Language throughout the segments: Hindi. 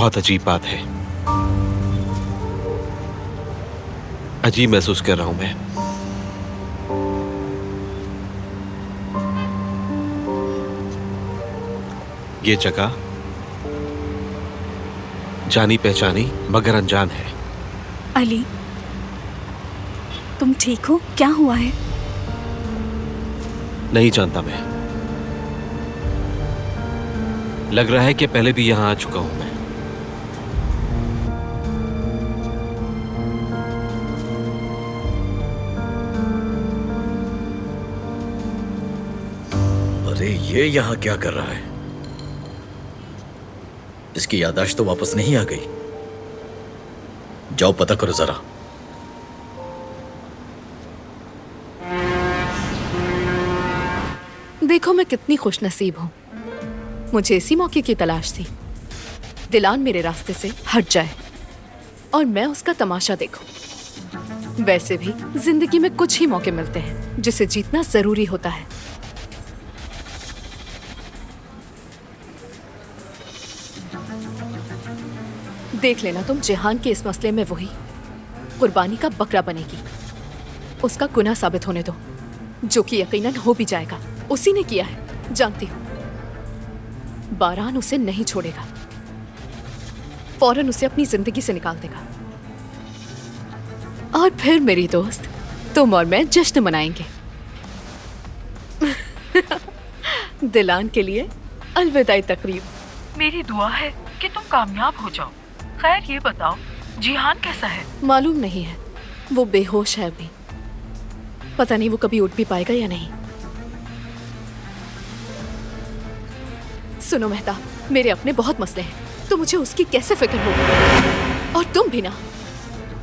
बहुत अजीब बात है। अजीब महसूस कर रहा हूं मैं। ये जगह जानी पहचानी मगर अनजान है। अली, तुम ठीक हो? क्या हुआ है? नहीं जानता मैं। लग रहा है कि पहले भी यहां आ चुका हूं मैं। अरे ये यहाँ क्या कर रहा है? इसकी याददाश्त तो वापस नहीं आ गई। जाओ पता करो जरा। देखो मैं कितनी खुशनसीब हूँ। मुझे इसी मौके की तलाश थी। दिलान मेरे रास्ते से हट जाए और मैं उसका तमाशा देखूं। वैसे भी जिंदगी में कुछ ही मौके मिलते हैं जिसे जीतना जरूरी होता है। देख लेना तुम, जिहान के इस मसले में वही कुर्बानी का बकरा बनेगी। उसका गुनाह साबित होने दो, जो कि यकीनन हो भी जाएगा। उसी ने किया है, जानती हूँ। बारान उसे नहीं छोड़ेगा, फौरन उसे अपनी जिंदगी से निकाल देगा। और फिर मेरी दोस्त, तुम और मैं जश्न मनाएंगे। दिलान के लिए अलविदाई तकरीब। मेरी दुआ है कि तुम कामयाब हो जाओ। खैर ये बताओ, जिहान कैसा है? मालूम नहीं है, वो बेहोश है अभी। पता नहीं वो कभी उठ भी पाएगा या नहीं। सुनो मेहताब, मेरे अपने बहुत मसले हैं, तो मुझे उसकी कैसे फिक्र होगी? और तुम भी ना।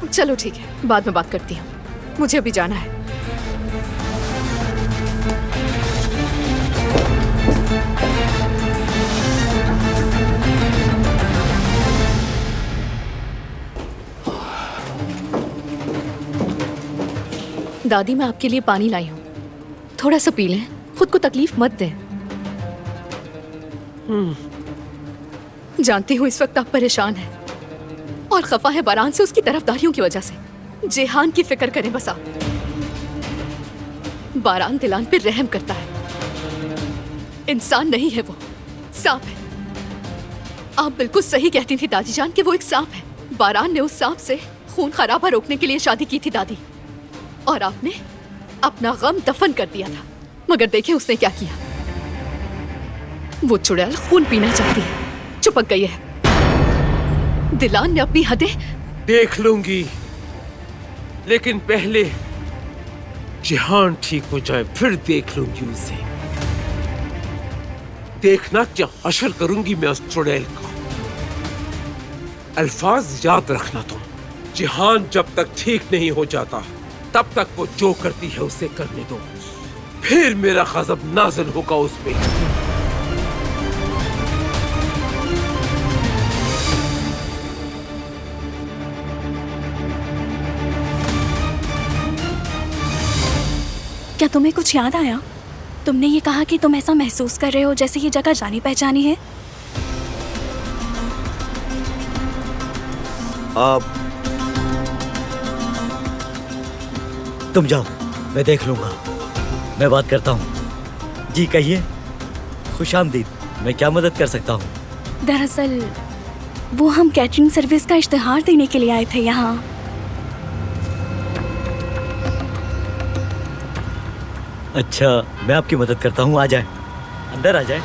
चलो ठीक है, बाद में बात करती हूँ, मुझे अभी जाना है। दादी, मैं आपके लिए पानी लाई हूँ, थोड़ा सा पी लें। खुद को तकलीफ मत दें। जानती हूँ इस वक्त आप परेशान हैं और खफा है बारान से, उसकी तरफदारियों की वजह से। जिहान की फिक्र करें बस आप। बारान दिलान पे रहम करता है, इंसान नहीं है वो, सांप है। आप बिल्कुल सही कहती थी दादी जान कि वो एक सांप है। बारान ने उस सांप से खून खराबा रोकने के लिए शादी की थी दादी, और आपने अपना गम दफन कर दिया था। मगर देखिए उसने क्या किया। वो चुड़ैल खून पीना चाहती है, चिपक गई है। दिलान ने अपनी हदें देख लूंगी, लेकिन पहले जिहान ठीक हो जाए, फिर देख लूंगी उसे। देखना क्या हशर करूंगी मैं उस चुड़ैल का। अल्फाज याद रखना तुम। जिहान जब तक ठीक नहीं हो जाता तब तक वो जो करती है उसे करने दो, फिर मेरा गज़ब नाज़िल होगा उस पे। क्या तुम्हें कुछ याद आया? तुमने ये कहा कि तुम ऐसा महसूस कर रहे हो जैसे ये जगह जानी पहचानी है। आप तुम जाओ, मैं देख लूंगा। मैं बात करता हूँ। जी कहिए। खुशामदीद, मैं क्या मदद कर सकता हूँ? दरअसल वो हम कैटरिंग सर्विस का इश्तिहार देने के लिए आए थे यहाँ। अच्छा, मैं आपकी मदद करता हूँ। आ जाए, अंदर आ जाए।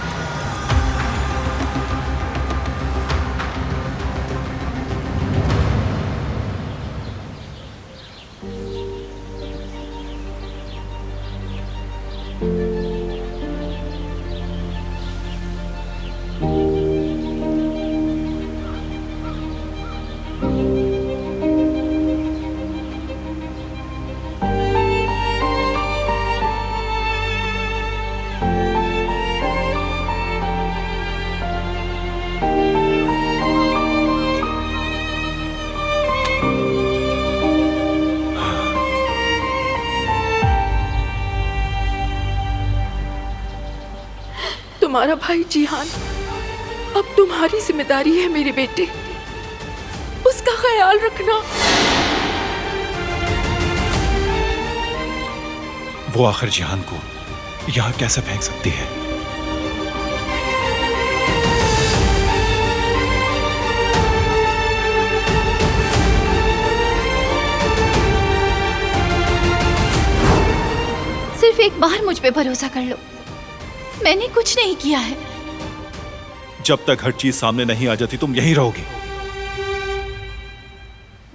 तुम्हारा भाई जिहान अब तुम्हारी जिम्मेदारी है मेरे बेटे, उसका ख्याल रखना। वो आखिर जिहान को यहाँ कैसे फेंक सकती है? सिर्फ एक बार मुझ पे भरोसा कर लो, मैंने कुछ नहीं किया है। जब तक हर चीज सामने नहीं आ जाती तुम यहीं रहोगी।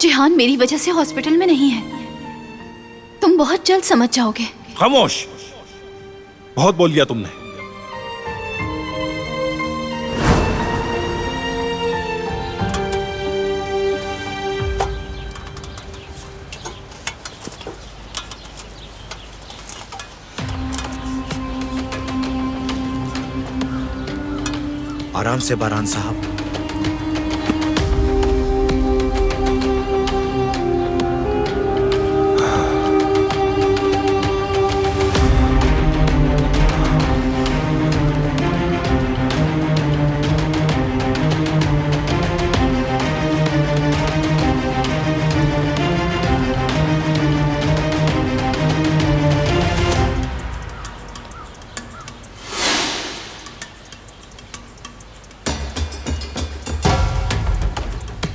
जिहान मेरी वजह से हॉस्पिटल में नहीं है, तुम बहुत जल्द समझ जाओगे। खामोश, बहुत बोल लिया तुमने। आराम से बारान साहब।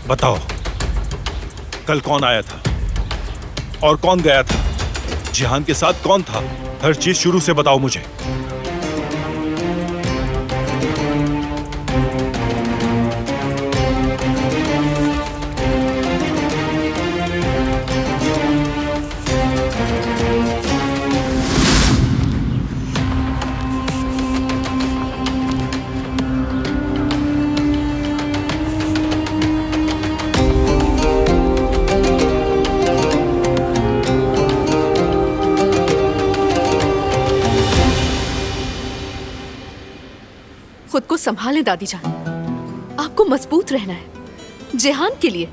बताओ, कल कौन आया था और कौन गया था? जिहान के साथ कौन था? हर चीज शुरू से बताओ मुझे। खुद को संभालें दादी जान, आपको मजबूत रहना है। जिहान के लिए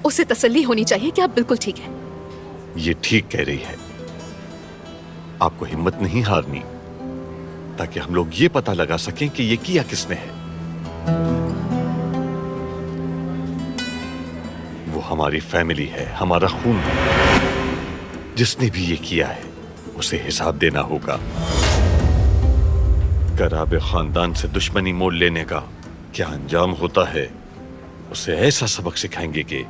उसे तसल्ली होनी चाहिए कि आप बिल्कुल ठीक हैं। ये ठीक कह रही है। आपको हिम्मत नहीं हारनी, ताकि हम लोग ये पता लगा सकें कि ये किया किसने है। वो हमारी फैमिली है, हमारा खून है। जिसने भी ये किया है उसे हिसाब देना होगा। कराबे खानदान से दुश्मनी मोल लेने का क्या अंजाम होता है, उसे ऐसा सबक सिखाएंगे कि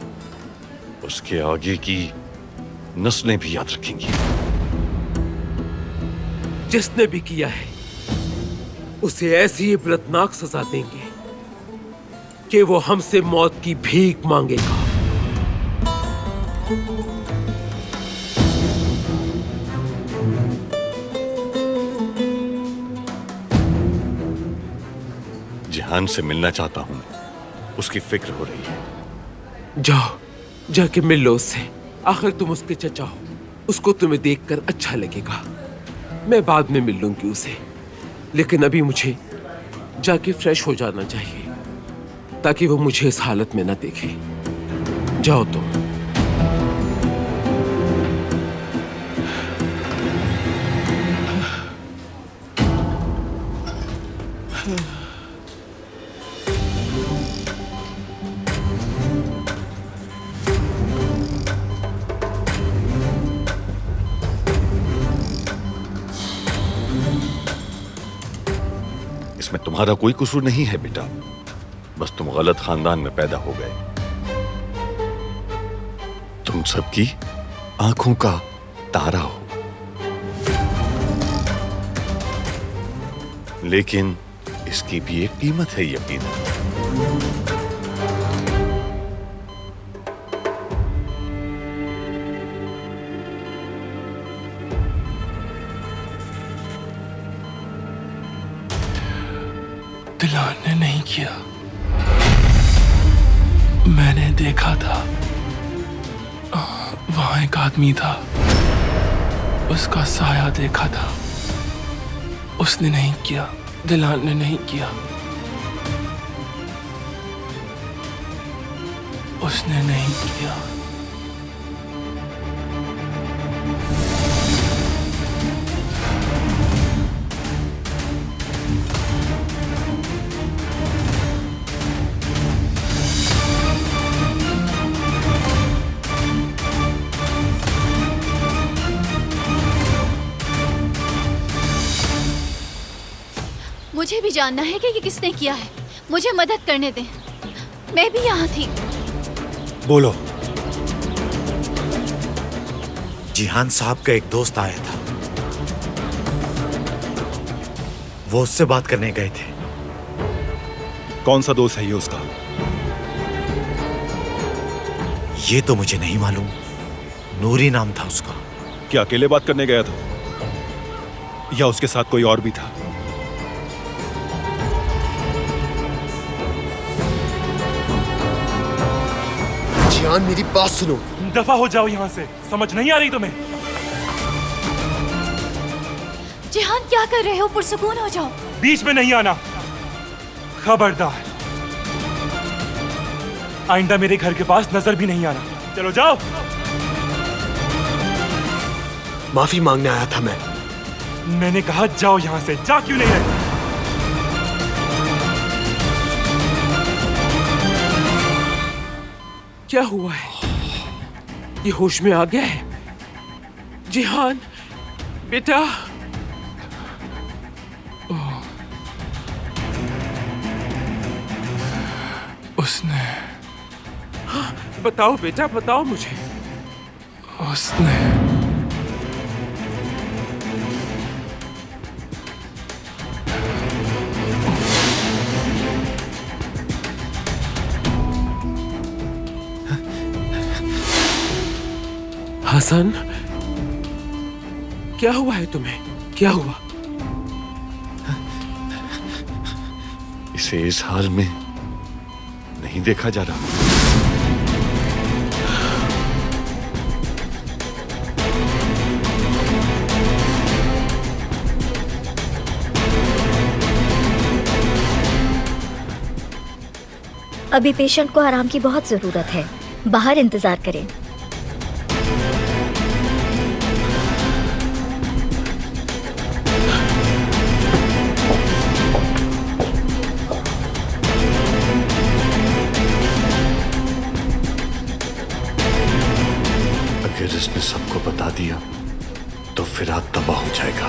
उसके आगे की नस्लें भी याद रखेंगी। जिसने भी किया है उसे ऐसी इबरतनाक सजा देंगे कि वो हमसे मौत की भीख मांगेगा। जिहान से मिलना चाहता हूं, उसकी फिक्र हो रही है। जाओ, जाके मिल लो उससे। आखिर तुम उसके चचा हो, उसको तुम्हें देखकर अच्छा लगेगा। मैं बाद में मिल लूंगी उसे, लेकिन अभी मुझे जाके फ्रेश हो जाना चाहिए, ताकि वो मुझे इस हालत में ना देखे। जाओ तुम। इसमें तुम्हारा कोई कसूर नहीं है बेटा, बस तुम गलत खानदान में पैदा हो गए। तुम सबकी आंखों का तारा हो, लेकिन इसकी भी एक कीमत है यकीनन। दिलान ने नहीं किया, मैंने देखा था। वहां एक आदमी था, उसका साया देखा था। उसने नहीं किया, दिलान ने नहीं किया। उसने नहीं किया। मुझे भी जानना है कि ये किसने किया है। मुझे मदद करने दें, मैं भी यहाँ थी। बोलो। जिहान साहब का एक दोस्त आया था, वो उससे बात करने गए थे। कौन सा दोस्त है ये उसका? ये तो मुझे नहीं मालूम, नूरी नाम था उसका। क्या अकेले बात करने गया था या उसके साथ कोई और भी था? जिहान मेरी बात सुनो। दफा हो जाओ यहाँ से, समझ नहीं आ रही तुम्हें? जिहान क्या कर रहे हो? पुरसुकून हो जाओ। बीच में नहीं आना, खबरदार। आइंदा मेरे घर के पास नजर भी नहीं आना। चलो जाओ। माफी मांगने आया था मैं। मैंने कहा जाओ यहाँ से। जा क्यों नहीं रहे? क्या हुआ है? ये होश में आ गया है? जिहान बेटा। उसने बताओ बेटा, बताओ मुझे। उसने हसन, क्या हुआ है तुम्हें? क्या हुआ? इसे इस हाल में नहीं देखा जा रहा। अभी पेशेंट को आराम की बहुत जरूरत है, बाहर इंतजार करें। अगर इसने सबको बता दिया तो फिरात तबाह हो जाएगा।